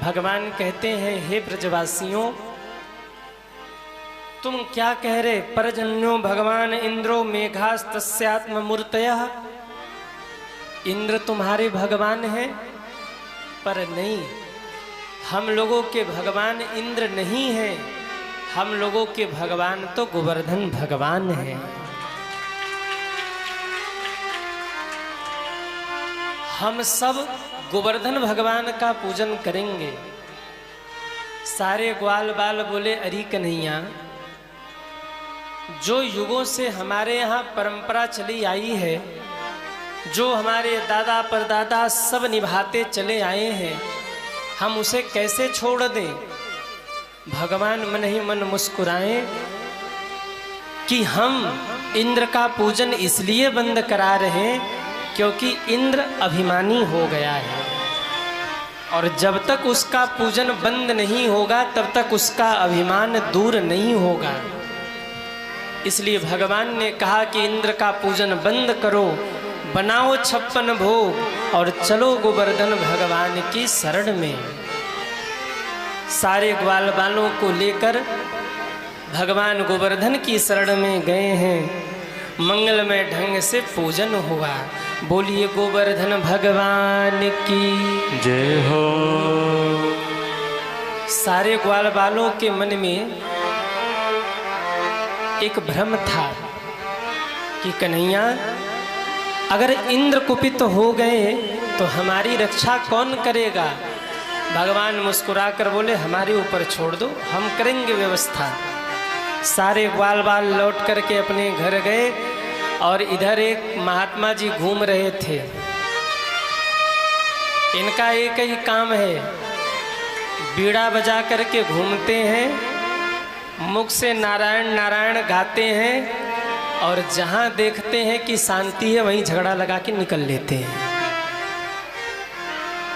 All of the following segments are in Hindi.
भगवान कहते हैं, हे ब्रजवासियों, तुम क्या कह रहे? परजन्यो भगवान इंद्रो मेघास्तस्यात्म मूर्तयः। इंद्र तुम्हारे भगवान हैं? पर नहीं, हम लोगों के भगवान इंद्र नहीं हैं, हम लोगों के भगवान तो गोवर्धन भगवान हैं। हम सब गोवर्धन भगवान का पूजन करेंगे। सारे ग्वाल बाल बोले, अरे कन्हैया, जो युगों से हमारे यहाँ परंपरा चली आई है, जो हमारे दादा परदादा सब निभाते चले आए हैं, हम उसे कैसे छोड़ दें? भगवान मन ही मन मुस्कुराए कि हम इंद्र का पूजन इसलिए बंद करा रहे हैं क्योंकि इंद्र अभिमानी हो गया है, और जब तक उसका पूजन बंद नहीं होगा तब तक उसका अभिमान दूर नहीं होगा। इसलिए भगवान ने कहा कि इंद्र का पूजन बंद करो, बनाओ 56 भोग और चलो गोवर्धन भगवान की शरण में। सारे ग्वाल बालों को लेकर भगवान गोवर्धन की शरण में गए हैं। मंगलमय ढंग से पूजन हुआ। बोलिए गोवर्धन भगवान की जय हो। सारे ग्वाल बालों के मन में एक भ्रम था कि कन्हैया, अगर इंद्र कुपित हो गए तो हमारी रक्षा कौन करेगा? भगवान मुस्कुराकर बोले, हमारे ऊपर छोड़ दो, हम करेंगे व्यवस्था। सारे ग्वाल बाल लौट करके अपने घर गए और इधर एक महात्मा जी घूम रहे थे। इनका एक ही काम है, बीड़ा बजा करके घूमते हैं, मुख से नारायण नारायण गाते हैं, और जहाँ देखते हैं कि शांति है वहीं झगड़ा लगा के निकल लेते हैं।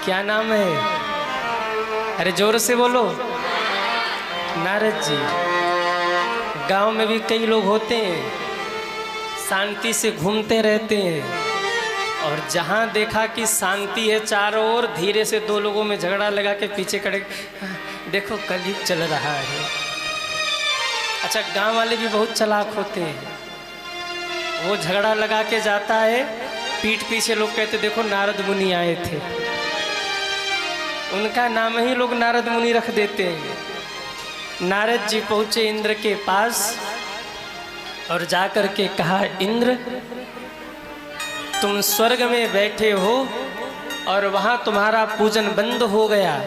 क्या नाम है? अरे जोर से बोलो। नारद जी। गांव में भी कई लोग होते हैं, शांति से घूमते रहते हैं, और जहाँ देखा कि शांति है चारों ओर, धीरे से दो लोगों में झगड़ा लगा के पीछे खड़े, देखो कलयुग चल रहा है। अच्छा, गांव वाले भी बहुत चालाक होते हैं। वो झगड़ा लगा के जाता है, पीठ पीछे लोग कहते देखो नारद मुनि आए थे। उनका नाम ही लोग नारद मुनि रख देते हैं। नारद जी पहुँचे इंद्र के पास और जाकर के कहा, इंद्र, तुम स्वर्ग में बैठे हो और वहाँ तुम्हारा पूजन बंद हो गया।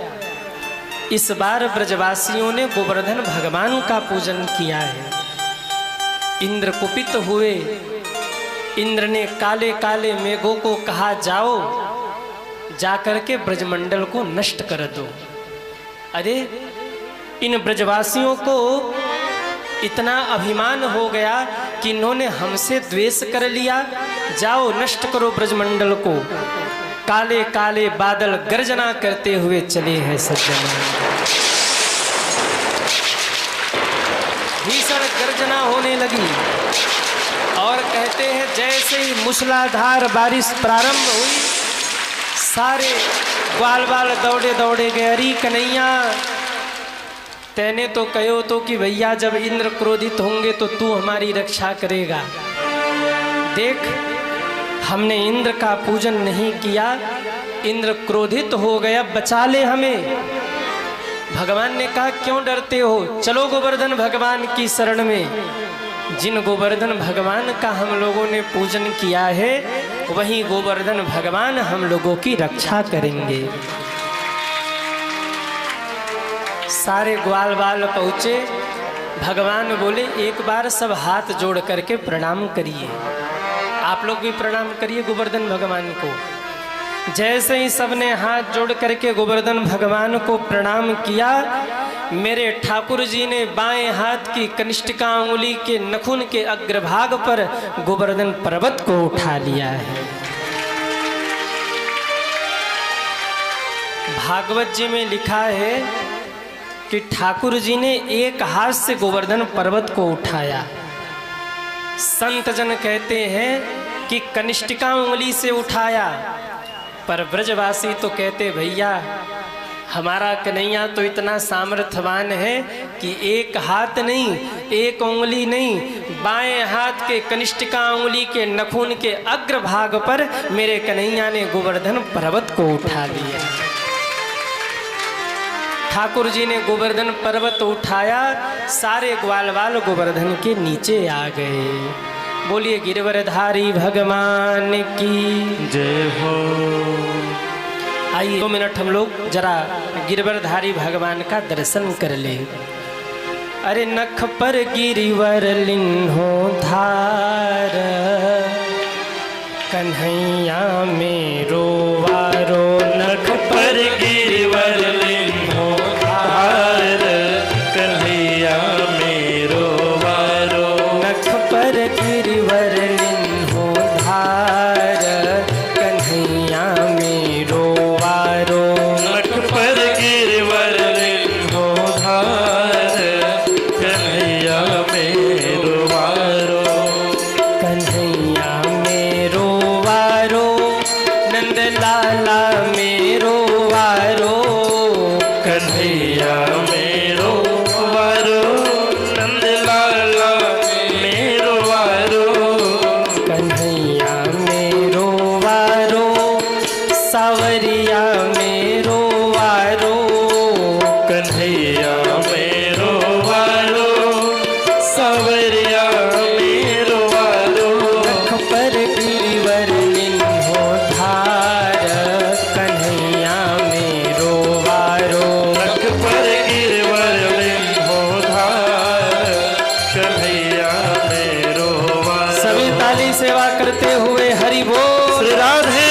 इस बार ब्रजवासियों ने गोवर्धन भगवान का पूजन किया है। इंद्र कुपित हुए। इंद्र ने काले काले मेघों को कहा, जाओ, जाकर के ब्रजमंडल को नष्ट कर दो। अरे, इन ब्रजवासियों को इतना अभिमान हो गया कि इन्होंने हमसे द्वेष कर लिया। जाओ, नष्ट करो ब्रजमंडल को। काले काले बादल गर्जना करते हुए चले हैं सज्जन। भीषण गर्जना होने लगी और कहते हैं, जैसे ही मूसलाधार बारिश प्रारंभ हुई, सारे ग्वाल बाल दौड़े दौड़े गए। अरे कन्हैया, तैने तो कहो तो कि भैया जब इंद्र क्रोधित होंगे तो तू हमारी रक्षा करेगा। देख, हमने इंद्र का पूजन नहीं किया, इंद्र क्रोधित हो गया, बचा ले हमें। भगवान ने कहा, क्यों डरते हो? चलो गोवर्धन भगवान की शरण में। जिन गोवर्धन भगवान का हम लोगों ने पूजन किया है, वही गोवर्धन भगवान हम लोगों की रक्षा करेंगे। सारे ग्वाल बाल पहुँचे। भगवान बोले, एक बार सब हाथ जोड़ करके प्रणाम करिए। आप लोग भी प्रणाम करिए गोवर्धन भगवान को। जैसे ही सबने हाथ जोड़ करके गोवर्धन भगवान को प्रणाम किया, मेरे ठाकुर जी ने बाएं हाथ की कनिष्ठिका उंगली के नखून के अग्रभाग पर गोवर्धन पर्वत को उठा लिया है। भागवत जी में लिखा है कि ठाकुर जी ने एक हाथ से गोवर्धन पर्वत को उठाया। संत जन कहते हैं कि कनिष्ठिका उंगली से उठाया, पर ब्रजवासी तो कहते भैया हमारा कन्हैया तो इतना सामर्थ्यवान है कि एक हाथ नहीं, एक उंगली नहीं, बाएं हाथ के कनिष्ठिका उंगली के नखून के अग्रभाग पर मेरे कन्हैया ने गोवर्धन पर्वत को उठा लिया। ठाकुर जी ने गोवर्धन पर्वत उठाया, सारे ग्वाल बाल गोवर्धन के नीचे आ गए। बोलिए गिरवरधारी भगवान की जय हो। आइए 2 मिनट हम लोग जरा गिरवरधारी भगवान का दर्शन कर ले। अरे नख पर गिरिवर लिन्हो धार, कन्हैया मेरो वारो। नख पर गिरिवर लिन्हो धार, कन्हैया मेरो वारो। नख पर गिरिवर लिन्हो धार, कन्हैया मेरो वारो। नख पर गिरिवर लिन्हो धार, कन्हैया मेरो वारो। कन्हैया मेरो वारो, नंद लाला मेरो वारो। कन्हैया मेरो वारो, नंद लाला मेरो वारो। कन्हैया मेरो वारो, सावरिया मेरो वारो। कन्हैया मेरो वारो, सावरिया मेरो वारो। नख पर गिरिवर लिन्हो धार, कन्हैया मेरो वारो। नख पर गिरवर लिन्हो धार, कन्हैया मेरो वारो। सभी ताली सेवा करते हुए हरि बोल। श्री राधे।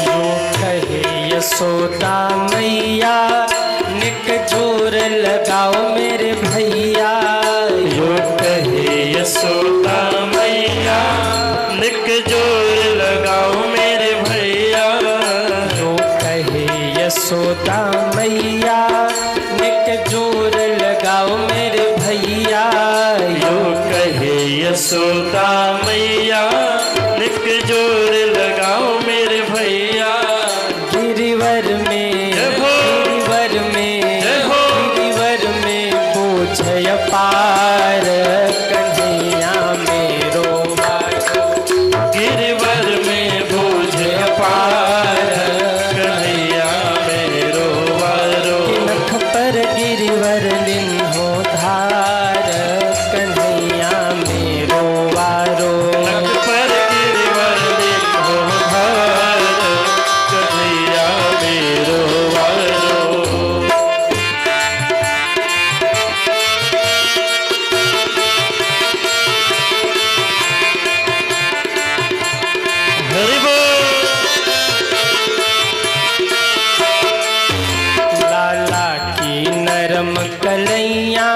यो कहे यशोदा मैया, निक जोर लगाओ मेरे भैया। यो कहे यशोदा मैया, निक जोर लगाओ मेरे भैया। यो कहे यशोदा मैया, निक जोर लगाओ मेरे भैया। यो कहे यशोदा मैया, निक जोर लगाओ मेरे भैया। गिरिवर में, जय हो। गिरिवर में, जय हो। गिरिवर में बोझ अपार, कन्हैया मेरो वारो। गिरवर में बोझ अपार, कन्हैया मेरो वारो। नख पर गिरिवर लिन्हो धार, कन्हैया मेरो वारो। नख पर गिरवर लिन्हो धार, कन्हैया मेरो वारो। हरि बोल। लाला की नरम कलैया,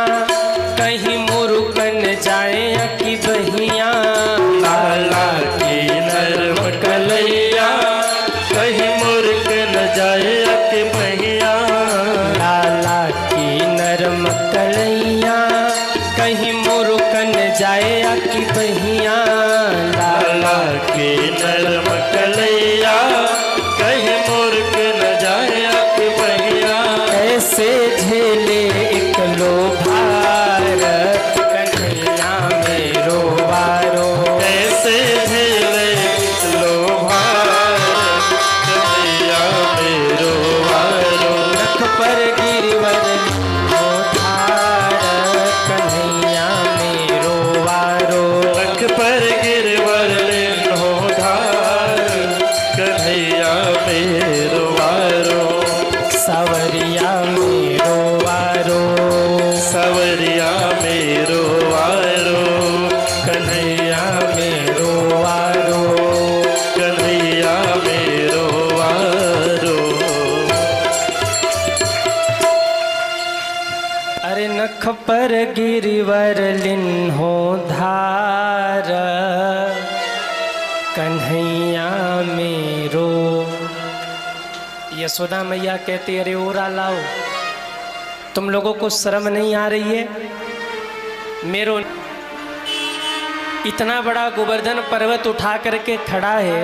कहीं मुरुकन जाए की बहिया। लाला की नरम कलैया, कहीं मुर्क न जाए के पहिया। लाला की नरम कलैया, कहीं मुरुकन जाए की बहिया। लाला की नरम कलैया, कहीं मुर्क न जाए के पहिया। कैसे झेले एक लो भार, कन्हैया मेरो वारो। कैसे झेले लो भार, कन्हैया मेरो वारो। नख पर गिरिवर लिन्हो धार, कन्हैया मेरो वारो। नख पर गिरवर लिन्हो धार, अरे नख पर गिरिवर लिन्हो धार, कन्हैया मेरो। यशोदा मैया कहती अरे ओरा लाओ, तुम लोगों को शर्म नहीं आ रही है? मेरो इतना बड़ा गोवर्धन पर्वत उठा करके खड़ा है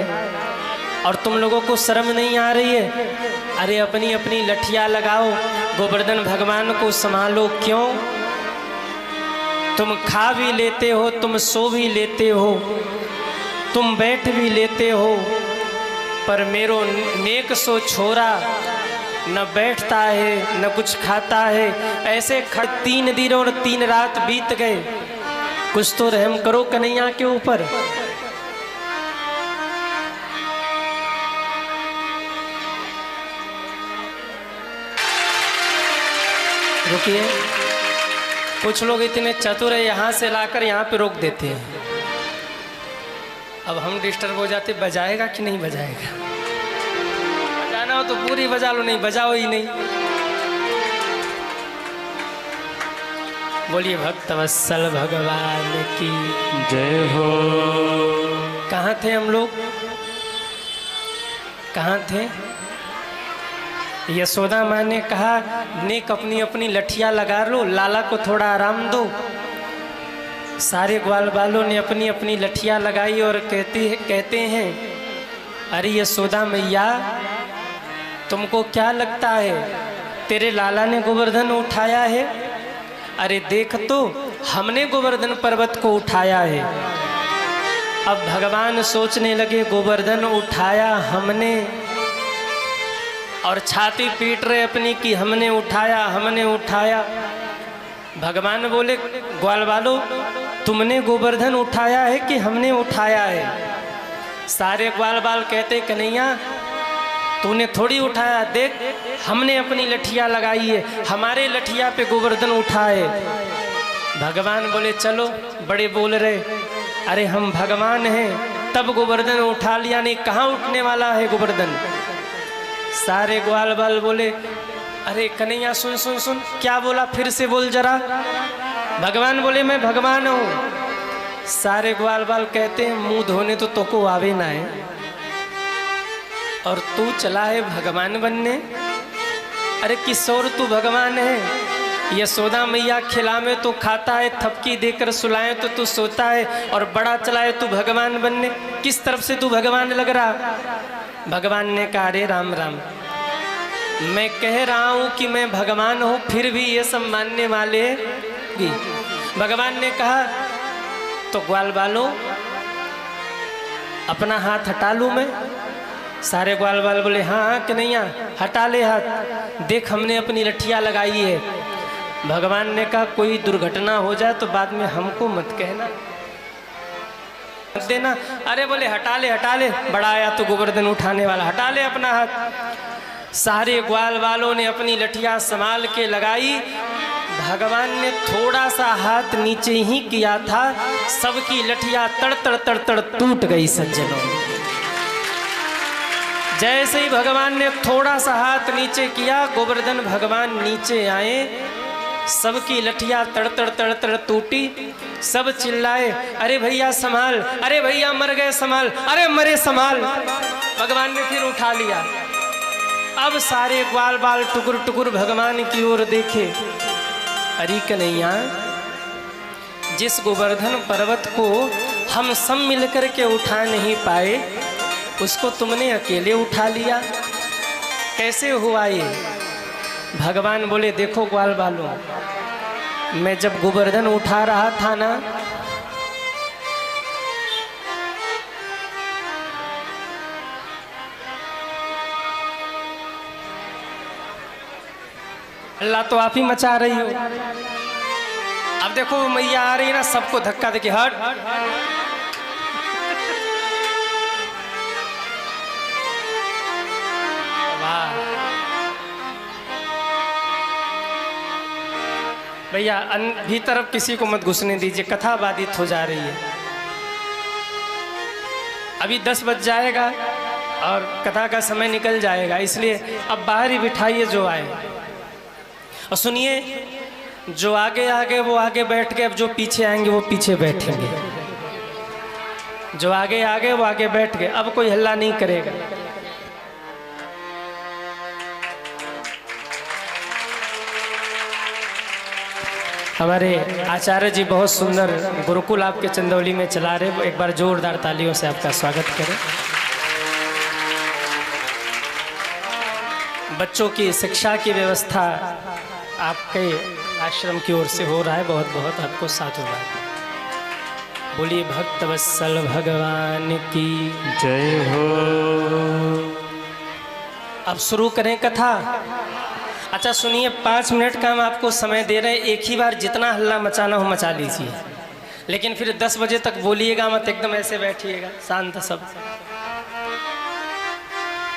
और तुम लोगों को शर्म नहीं आ रही है? अरे अपनी अपनी लठियाँ लगाओ, गोवर्धन भगवान को संभालो। क्यों? तुम खा भी लेते हो, तुम सो भी लेते हो, तुम बैठ भी लेते हो, पर मेरो नेक सो छोरा न बैठता है न कुछ खाता है। ऐसे 3 दिन और 3 रात बीत गए, कुछ तो रहम करो कन्हैया के ऊपर। रुकिए, कुछ लोग इतने चतुर है यहाँ से लाकर यहाँ पे रोक देते हैं। अब हम डिस्टर्ब हो जाते, बजाएगा कि नहीं बजाएगा? बजाना हो तो पूरी बजा लो, नहीं बजाओ ही नहीं। बोलिए भक्त वत्सल भगवान की जय हो। कहाँ थे हम लोग? कहाँ थे? यशोदा माँ ने कहा नेक अपनी अपनी लठियाँ लगा लो, लाला को थोड़ा आराम दो। सारे ग्वाल बालों ने अपनी अपनी लठियाँ लगाई और कहते हैं अरे यशोदा मैया, तुमको क्या लगता है तेरे लाला ने गोवर्धन उठाया है? अरे देख तो, हमने गोवर्धन पर्वत को उठाया है। अब भगवान सोचने लगे गोवर्धन उठाया हमने, और छाती पीट रहे अपनी कि हमने उठाया हमने उठाया। भगवान बोले ग्वाल बालो, तुमने गोवर्धन उठाया है कि हमने उठाया है? सारे ग्वाल बाल कहते कन्हैया तूने थोड़ी उठाया, देख हमने अपनी लठियाँ लगाई है, हमारे लठिया पे गोवर्धन उठाए। भगवान बोले चलो, बड़े बोल रहे, अरे हम भगवान हैं तब गोवर्धन उठा लिया, नहीं कहाँ उठने वाला है गोवर्धन। सारे ग्वाल बाल बोले अरे कन्हैया सुन सुन सुन, क्या बोला फिर से बोल जरा। भगवान बोले मैं भगवान हूँ। सारे ग्वाल बाल कहते हैं मुंह धोने तो को आवे ना है, और तू चला है भगवान बनने। अरे किशोर तू भगवान है, यशोदा मैया खिलावे तो खाता है, थपकी देकर सुलाए तो तू सोता है, और बड़ा चलाए तू भगवान बनने। किस तरफ से तू भगवान लग रहा? भगवान ने कहा अरे राम राम, मैं कह रहा हूँ कि मैं भगवान हूँ, फिर भी ये सब मानने वाले भी। भगवान ने कहा तो ग्वाल बालों अपना हाथ हटा लूँ मैं? सारे ग्वाल बाल बोले हाँ हाँ कन्हैया हटा ले हाथ, देख हमने अपनी लठियाँ लगाई है। भगवान ने कहा कोई दुर्घटना हो जाए तो बाद में हमको मत कहना देना। अरे बोले हटा ले, बड़ा आया तो गोवर्धन उठाने वाला, हटा ले अपना हाथ। सारे ग्वाल वालों ने अपनी लठियाँ संभाल के लगाई। भगवान ने थोड़ा सा हाथ नीचे ही किया था, सबकी लठियाँ तड़ तड़ तड़ तड़ टूट गई सज्जनों। जैसे ही भगवान ने थोड़ा सा हाथ नीचे किया, गोवर्धन भगवान नीचे आए, सबकी लठियाँ तड़ तड़ तड़ तड़ टूटी। सब चिल्लाए अरे भैया संभाल, अरे भैया मर गए संभाल, अरे मरे संभाल। भगवान ने फिर उठा लिया। अब सारे ग्वाल बाल टुकुर टुकुर भगवान की ओर देखे। अरे कन्हैया, जिस गोवर्धन पर्वत को हम सब मिलकर के उठा नहीं पाए, उसको तुमने अकेले उठा लिया, कैसे हुआ ये? भगवान बोले देखो ग्वाल बालों, मैं जब गोवर्धन उठा रहा था ना, अल्लाह तो आप ही मचा रही हो। अब देखो मैया आ रही है ना, सबको धक्का देके हट। वाह भैया, भीतर अब किसी को मत घुसने दीजिए, कथा बाधित हो जा रही है। अभी 10 बज जाएगा और कथा का समय निकल जाएगा, इसलिए अब बाहर ही बिठाइए जो आए। और सुनिए, जो आगे आगे वो आगे बैठ गए, अब जो पीछे आएंगे वो पीछे बैठेंगे। जो आगे आगे वो आगे बैठ गए, अब कोई हल्ला नहीं करेगा। हमारे आचार्य जी बहुत सुंदर गुरुकुल आपके चंदौली में चला रहे, एक बार जोरदार तालियों से आपका स्वागत करें। बच्चों की शिक्षा की व्यवस्था आपके आश्रम की ओर से हो रहा है, बहुत बहुत आपको साधुवाद। बोलिए भक्त वत्सल भगवान की जय हो। अब शुरू करें कथा। अच्छा सुनिए, 5 मिनट का हम आपको समय दे रहे हैं, एक ही बार जितना हल्ला मचाना हो मचा लीजिए, लेकिन फिर 10 बजे तक बोलिएगा मत, एकदम ऐसे बैठिएगा शांत सब।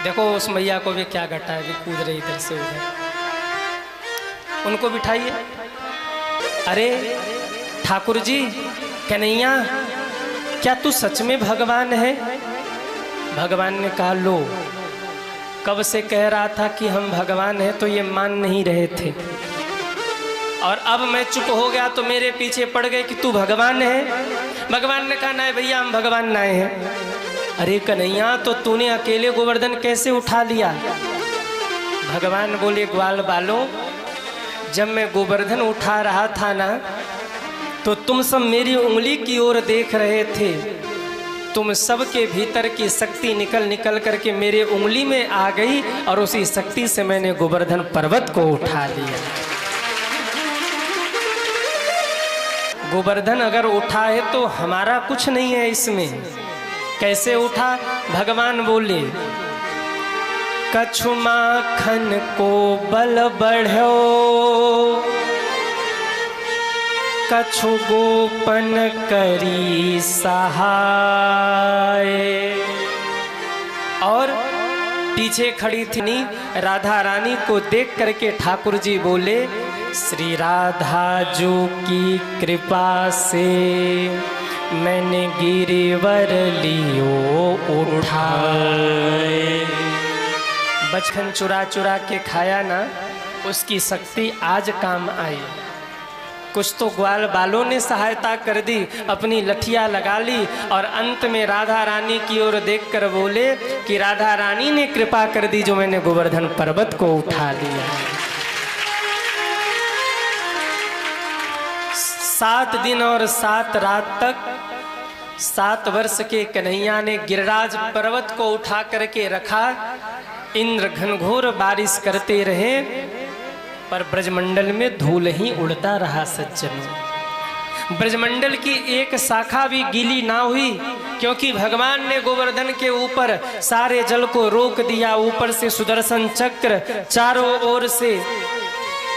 देखो उस मैया को भी क्या घटा है, कूद रही इधर से उधर, उनको बिठाइए। अरे ठाकुर जी, कन्हैया, क्या तू सच में भगवान है? भगवान ने कहा, लो कब से कह रहा था कि हम भगवान हैं, तो ये मान नहीं रहे थे, और अब मैं चुप हो गया तो मेरे पीछे पड़ गए कि तू भगवान है। भगवान ने कहा, नहीं भैया हम भगवान नहीं हैं। अरे कन्हैया, तो तूने अकेले गोवर्धन कैसे उठा लिया? भगवान बोले, ग्वाल बालो, जब मैं गोवर्धन उठा रहा था ना, तो तुम सब मेरी उंगली की ओर देख रहे थे। तुम सबके भीतर की शक्ति निकल निकल करके मेरे उंगली में आ गई, और उसी शक्ति से मैंने गोवर्धन पर्वत को उठा लिया। गोवर्धन अगर उठा है तो हमारा कुछ नहीं है इसमें। कैसे उठा? भगवान बोले, कछु माखन को बल बढ़ो, कछु गोपन करी सहाय। और पीछे खड़ी थी राधा रानी को देख करके ठाकुर जी बोले, श्री राधा जो की कृपा से मैंने गिरिवर लियो उठाए। बचपन चुरा चुरा के खाया ना, उसकी शक्ति आज काम आई। कुछ तो ग्वाल बालों ने सहायता कर दी, अपनी लठिया लगा ली, और अंत में राधा रानी की ओर देखकर बोले कि राधा रानी ने कृपा कर दी जो मैंने गोवर्धन पर्वत को उठा लिया। 7 दिन और 7 रात तक 7 वर्ष के कन्हैया ने गिरिराज पर्वत को उठा करके रखा। इंद्र घनघोर बारिश करते रहे, पर ब्रजमंडल में धूल ही उड़ता रहा। सज्जनों, ब्रजमंडल की एक शाखा भी गीली ना हुई, क्योंकि भगवान ने गोवर्धन के ऊपर सारे जल को रोक दिया। ऊपर से सुदर्शन चक्र, चारों ओर से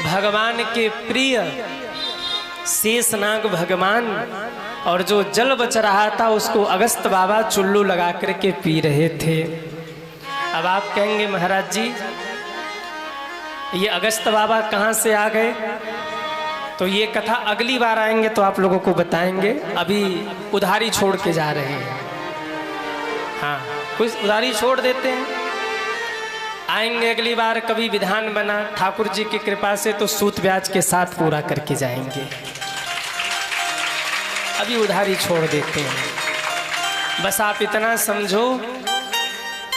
भगवान के प्रिय शेषनाग भगवान, और जो जल बच रहा था उसको अगस्त बाबा चुल्लू लगा करके पी रहे थे। अब आप कहेंगे, महाराज जी ये अगस्त बाबा कहाँ से आ गए? तो ये कथा अगली बार आएंगे तो आप लोगों को बताएंगे। अभी उधारी छोड़ के जा रहे हैं। हाँ, कुछ उधारी छोड़ देते हैं, आएंगे अगली बार। कभी विधान बना ठाकुर जी की कृपा से तो सूत ब्याज के साथ पूरा करके जाएंगे। अभी उधारी छोड़ देते हैं। बस आप इतना समझो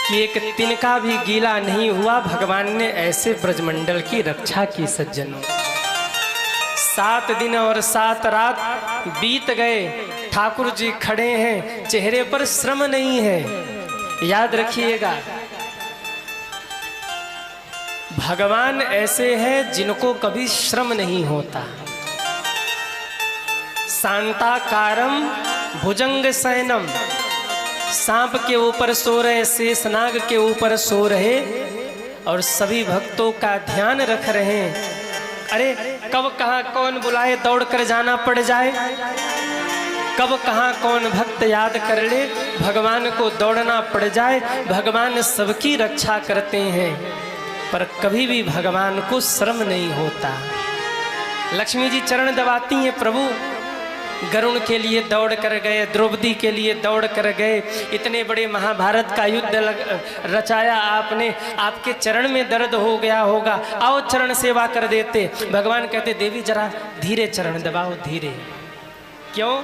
कि एक तिनका भी गीला नहीं हुआ। भगवान ने ऐसे ब्रजमंडल की रक्षा की। सज्जनों, 7 दिन और 7 रात बीत गए, ठाकुर जी खड़े हैं, चेहरे पर श्रम नहीं है। याद रखिएगा, भगवान ऐसे हैं जिनको कभी श्रम नहीं होता। शांताकारम भुजंग शयनम, सांप के ऊपर सो रहे, शेषनाग के ऊपर सो रहे, और सभी भक्तों का ध्यान रख रहे हैं। अरे कब कहाँ कौन बुलाए दौड़ कर जाना पड़ जाए, कब कहाँ कौन भक्त याद कर ले, भगवान को दौड़ना पड़ जाए। भगवान सबकी रक्षा करते हैं, पर कभी भी भगवान को श्रम नहीं होता। लक्ष्मी जी चरण दबाती हैं, प्रभु गरुण के लिए दौड़ कर गए, द्रौपदी के लिए दौड़ कर गए, इतने बड़े महाभारत का युद्ध रचाया आपने, आपके चरण में दर्द हो गया होगा, आओ चरण सेवा कर देते। भगवान कहते देवी जरा धीरे चरण दबाओ, धीरे। क्यों?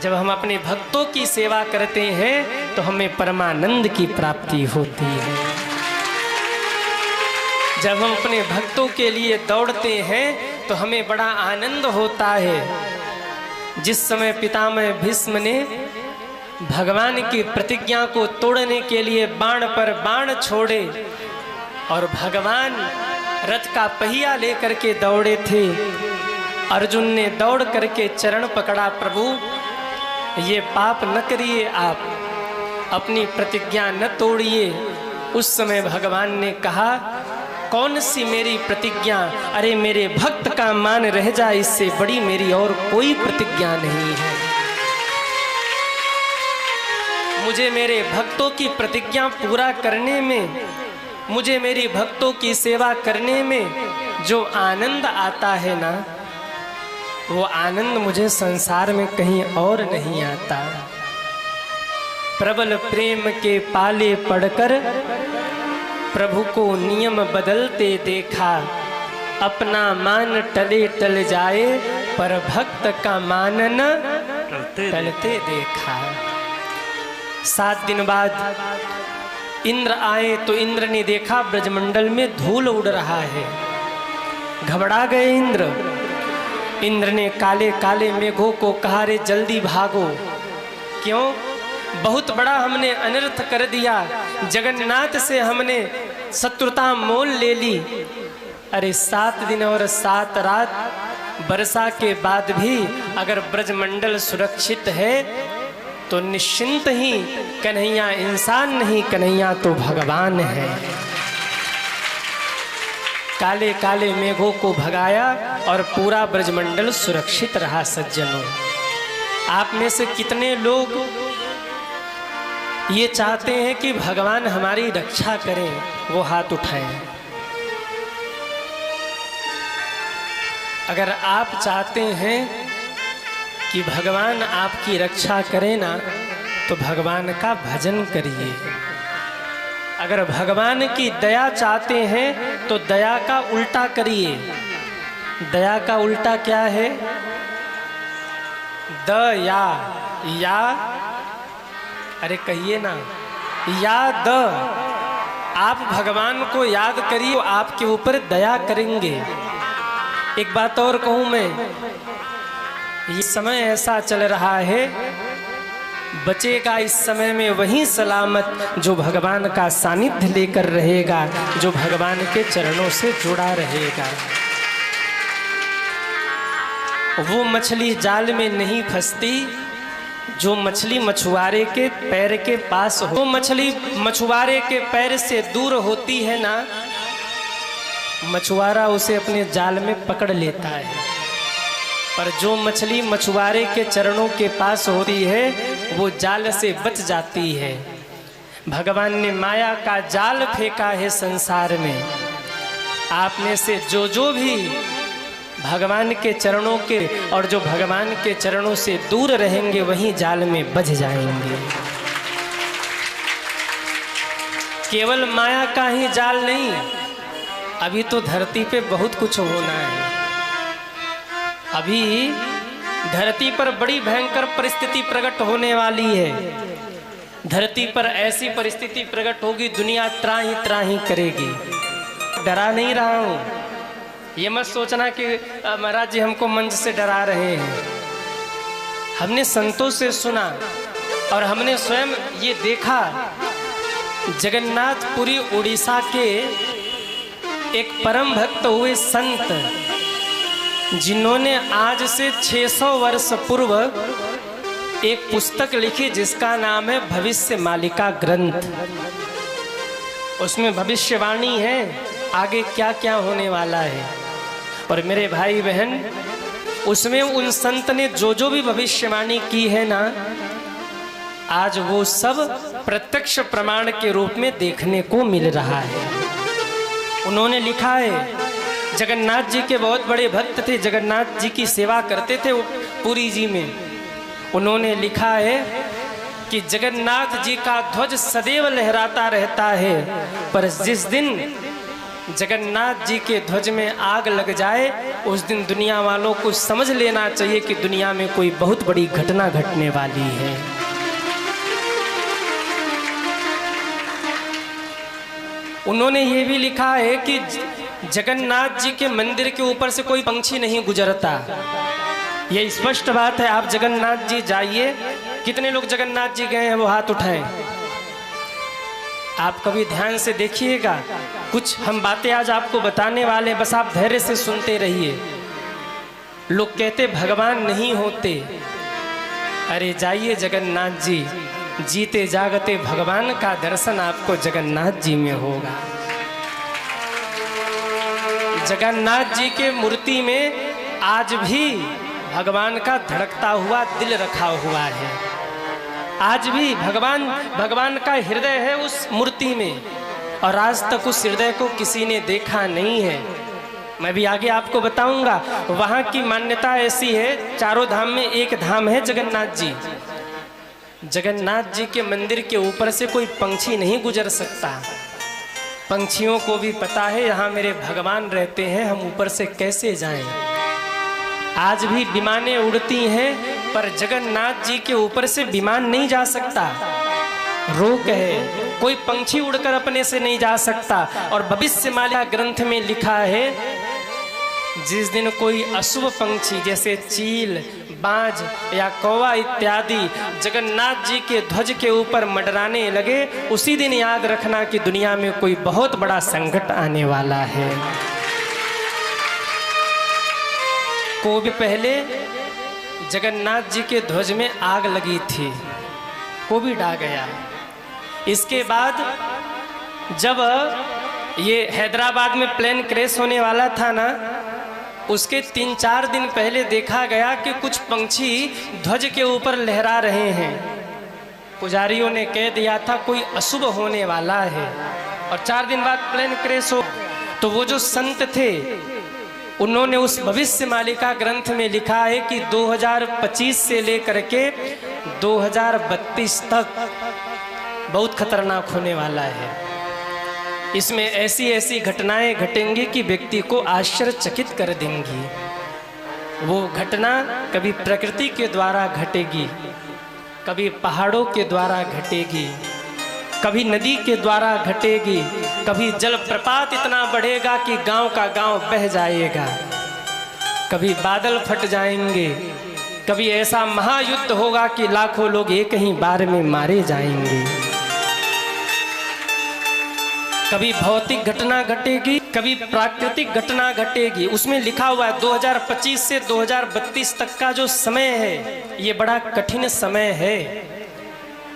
जब हम अपने भक्तों की सेवा करते हैं तो हमें परमानंद की प्राप्ति होती है। जब हम अपने भक्तों के लिए दौड़ते हैं तो हमें बड़ा आनंद होता है। जिस समय पितामह भीष्म ने भगवान की प्रतिज्ञा को तोड़ने के लिए बाण पर बाण छोड़े और भगवान रथ का पहिया लेकर के दौड़े थे, अर्जुन ने दौड़ करके चरण पकड़ा, प्रभु ये पाप न करिए, आप अपनी प्रतिज्ञा न तोड़िए। उस समय भगवान ने कहा कौन सी मेरी प्रतिज्ञा, अरे मेरे भक्त का मान रह जाए, इससे बड़ी मेरी और कोई प्रतिज्ञा नहीं है। मुझे मेरे भक्तों की प्रतिज्ञा पूरा करने में, मुझे मेरी भक्तों की सेवा करने में जो आनंद आता है ना, वो आनंद मुझे संसार में कहीं और नहीं आता। प्रबल प्रेम के पाले पड़कर प्रभु को नियम बदलते देखा, अपना मान टले टल जाए, पर भक्त का मान न टलते देखा। 7 दिन बाद इंद्र आए तो इंद्र ने देखा ब्रजमंडल में धूल उड़ रहा है। घबरा गए इंद्र। इंद्र ने काले काले मेघों को कहा रे जल्दी भागो। क्यों? बहुत बड़ा हमने अनर्थ कर दिया, जगन्नाथ से हमने शत्रुता मोल ले ली। अरे 7 दिन और 7 रात वर्षा के बाद भी अगर ब्रजमंडल सुरक्षित है तो निश्चिंत ही कन्हैया इंसान नहीं, कन्हैया तो भगवान है। काले काले मेघों को भगाया और पूरा ब्रजमंडल सुरक्षित रहा। सज्जनों, आप में से कितने लोग ये चाहते हैं कि भगवान हमारी रक्षा करें? वो हाथ उठाएं। अगर आप चाहते हैं कि भगवान आपकी रक्षा करें ना, तो भगवान का भजन करिए। अगर भगवान की दया चाहते हैं तो दया का उल्टा करिए। दया का उल्टा क्या है? या अरे कहिए ना, याद। आप भगवान को याद करिए, वो आपके ऊपर दया करेंगे। एक बात और कहूँ मैं, ये समय ऐसा चल रहा है, बचेगा इस समय में वही सलामत जो भगवान का सानिध्य लेकर रहेगा, जो भगवान के चरणों से जुड़ा रहेगा। वो मछली जाल में नहीं फंसती जो मछली मछुआरे के पैर के पास हो। वो मछली मछुआरे के पैर से दूर होती है ना, मछुआरा उसे अपने जाल में पकड़ लेता है। पर जो मछली मछुआरे के चरणों के पास होती है वो जाल से बच जाती है। भगवान ने माया का जाल फेंका है संसार में। आप में से जो भी भगवान के चरणों के और जो भगवान के चरणों से दूर रहेंगे वहीं जाल में बझ जाएंगे। केवल माया का ही जाल नहीं, अभी तो धरती पे बहुत कुछ होना है। अभी धरती पर बड़ी भयंकर परिस्थिति प्रकट होने वाली है। धरती पर ऐसी परिस्थिति प्रकट होगी, दुनिया त्राही त्राही करेगी। डरा नहीं रहा हूं, ये मत सोचना कि महाराज जी हमको मंच से डरा रहे हैं। हमने संतों से सुना और हमने स्वयं ये देखा। जगन्नाथपुरी उड़ीसा के एक परम भक्त हुए संत, जिन्होंने आज से 600 वर्ष पूर्व एक पुस्तक लिखी जिसका नाम है भविष्य मालिका ग्रंथ। उसमें भविष्यवाणी है आगे क्या क्या होने वाला है। और मेरे भाई बहन, उसमें उन संत ने जो भी भविष्यवाणी की है ना, आज वो सब प्रत्यक्ष प्रमाण के रूप में देखने को मिल रहा है। उन्होंने लिखा है जगन्नाथ जी के बहुत बड़े भक्त थे, जगन्नाथ जी की सेवा करते थे पुरी जी में। उन्होंने लिखा है कि जगन्नाथ जी का ध्वज सदैव लहराता रहता है, पर जिस दिन जगन्नाथ जी के ध्वज में आग लग जाए उस दिन दुनिया वालों को समझ लेना चाहिए कि दुनिया में कोई बहुत बड़ी घटना घटने वाली है। उन्होंने ये भी लिखा है कि जगन्नाथ जी के मंदिर के ऊपर से कोई पंछी नहीं गुजरता। ये स्पष्ट बात है। आप जगन्नाथ जी जाइए, कितने लोग जगन्नाथ जी गए हैं वो हाथ उठाएं। आप कभी ध्यान से देखिएगा, कुछ हम बातें आज आपको बताने वाले, बस आप धैर्य से सुनते रहिए। लोग कहते भगवान नहीं होते, अरे जाइए जगन्नाथ जी, जीते जागते भगवान का दर्शन आपको जगन्नाथ जी में होगा। जगन्नाथ जी के मूर्ति में आज भी भगवान का धड़कता हुआ दिल रखा हुआ है। आज भी भगवान का हृदय है उस मूर्ति में, और आज तक उस हृदय को किसी ने देखा नहीं है। मैं भी आगे आपको बताऊंगा। वहाँ की मान्यता ऐसी है, चारों धाम में एक धाम है जगन्नाथ जी। जगन्नाथ जी के मंदिर के ऊपर से कोई पंछी नहीं गुजर सकता। पंछियों को भी पता है यहाँ मेरे भगवान रहते हैं, हम ऊपर से कैसे जाएं। आज भी विमानें उड़ती हैं, पर जगन्नाथ जी के ऊपर से विमान नहीं जा सकता, रोक है। कोई पंछी उड़कर अपने से नहीं जा सकता। और भविष्यमाला ग्रंथ में लिखा है, जिस दिन कोई अशुभ पंछी जैसे चील, बाज या कौवा इत्यादि जगन्नाथ जी के ध्वज के ऊपर मंडराने लगे, उसी दिन याद रखना कि दुनिया में कोई बहुत बड़ा संकट आने वाला है। को भी पहले जगन्नाथ जी के ध्वज में आग लगी थी, कोविड आ गया। इसके बाद जब ये हैदराबाद में प्लेन क्रैश होने वाला था ना, उसके 3-4 दिन पहले देखा गया कि कुछ पंछी ध्वज के ऊपर लहरा रहे हैं। पुजारियों ने कह दिया था कोई अशुभ होने वाला है, और 4 दिन बाद प्लेन क्रैश हो। तो वो जो संत थे उन्होंने उस भविष्यमालिका ग्रंथ में लिखा है कि 2025 से लेकर के 2032 तक बहुत खतरनाक होने वाला है। इसमें ऐसी ऐसी घटनाएं घटेंगी कि व्यक्ति को आश्चर्यचकित कर देंगी। वो घटना कभी प्रकृति के द्वारा घटेगी, कभी पहाड़ों के द्वारा घटेगी, कभी नदी के द्वारा घटेगी, कभी जलप्रपात इतना बढ़ेगा कि गांव का गांव बह जाएगा, कभी बादल फट जाएंगे, कभी ऐसा महायुद्ध होगा कि लाखों लोग एक ही बार में मारे जाएंगे, कभी भौतिक घटना घटेगी, कभी प्राकृतिक घटना घटेगी। उसमें लिखा हुआ है 2025 से 2032 तक का जो समय है ये बड़ा कठिन समय है।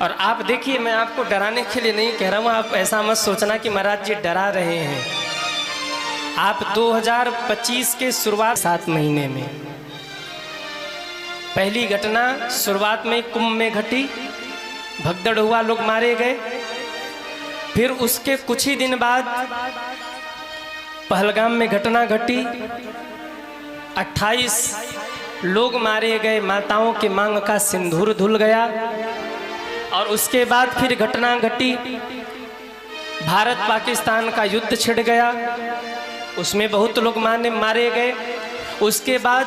और आप देखिए, मैं आपको डराने के लिए नहीं कह रहा हूँ, आप ऐसा मत सोचना कि महाराज जी डरा रहे हैं। आप 2025 के शुरुआत 7 महीने में पहली घटना शुरुआत में कुंभ में घटी, भगदड़ हुआ, लोग मारे गए। फिर उसके कुछ ही दिन बाद पहलगाम में घटना घटी, 28 लोग मारे गए, माताओं के मांग का सिंदूर धुल गया। और उसके बाद फिर घटना घटी, भारत पाकिस्तान का युद्ध छिड़ गया, उसमें बहुत लोग मारे गए। उसके बाद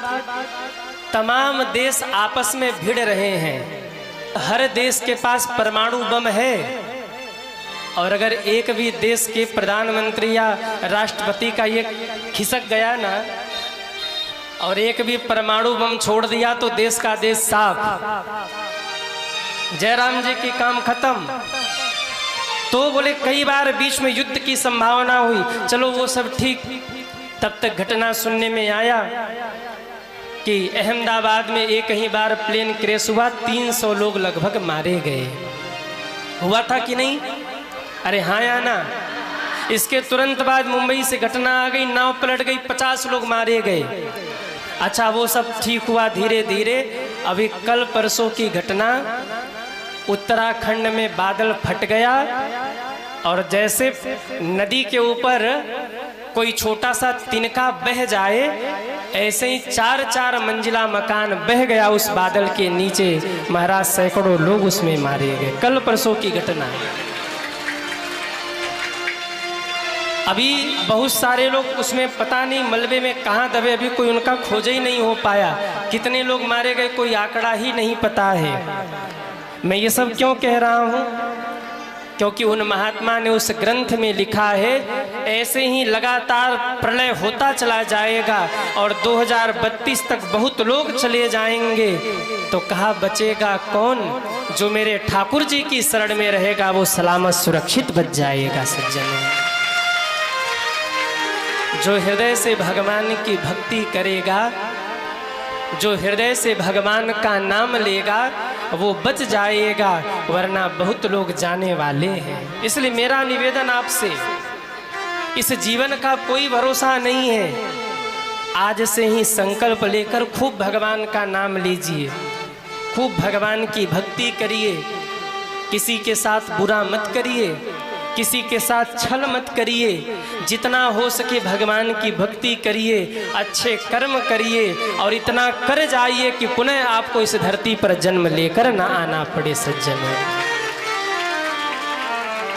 तमाम देश आपस में भिड़ रहे हैं। हर देश के पास परमाणु बम है, और अगर एक भी देश के प्रधानमंत्री या राष्ट्रपति का ये खिसक गया ना, और एक भी परमाणु बम छोड़ दिया तो देश का देश साफ, जयराम जी की काम खत्म। तो बोले कई बार बीच में युद्ध की संभावना हुई, चलो वो सब ठीक। तब तक घटना सुनने में आया कि अहमदाबाद में एक ही बार प्लेन क्रैश हुआ, 300 लोग लगभग मारे गए। हुआ था कि नहीं? अरे हाँ या ना? इसके तुरंत बाद मुंबई से घटना आ गई, नाव पलट गई, 50 लोग मारे गए। अच्छा, वो सब ठीक हुआ धीरे धीरे। अभी कल परसों की घटना, उत्तराखंड में बादल फट गया, और जैसे नदी के ऊपर कोई छोटा सा तिनका बह जाए, ऐसे ही 4-4 मंजिला मकान बह गया उस बादल के नीचे। महाराज सैकड़ों लोग उसमें मारे गए। कल परसों की घटना है। अभी बहुत सारे लोग उसमें पता नहीं मलबे में कहाँ दबे, अभी कोई उनका खोज ही नहीं हो पाया। कितने लोग मारे गए कोई आंकड़ा ही नहीं पता है। मैं ये सब क्यों कह रहा हूँ? क्योंकि उन महात्मा ने उस ग्रंथ में लिखा है ऐसे ही लगातार प्रलय होता चला जाएगा और 2032 तक बहुत लोग चले जाएंगे, तो कहा बचेगा कौन? जो मेरे ठाकुर जी की शरण में रहेगा वो सलामत सुरक्षित बच जाएगा। सज्जनों, जो हृदय से भगवान की भक्ति करेगा, जो हृदय से भगवान का नाम लेगा वो बच जाएगा, वरना बहुत लोग जाने वाले हैं। इसलिए मेरा निवेदन आपसे, इस जीवन का कोई भरोसा नहीं है। आज से ही संकल्प लेकर खूब भगवान का नाम लीजिए, खूब भगवान की भक्ति करिए, किसी के साथ बुरा मत करिए, किसी के साथ छल मत करिए, जितना हो सके भगवान की भक्ति करिए, अच्छे कर्म करिए और इतना कर जाइए कि पुनः आपको इस धरती पर जन्म लेकर ना आना पड़े। सज्जनों,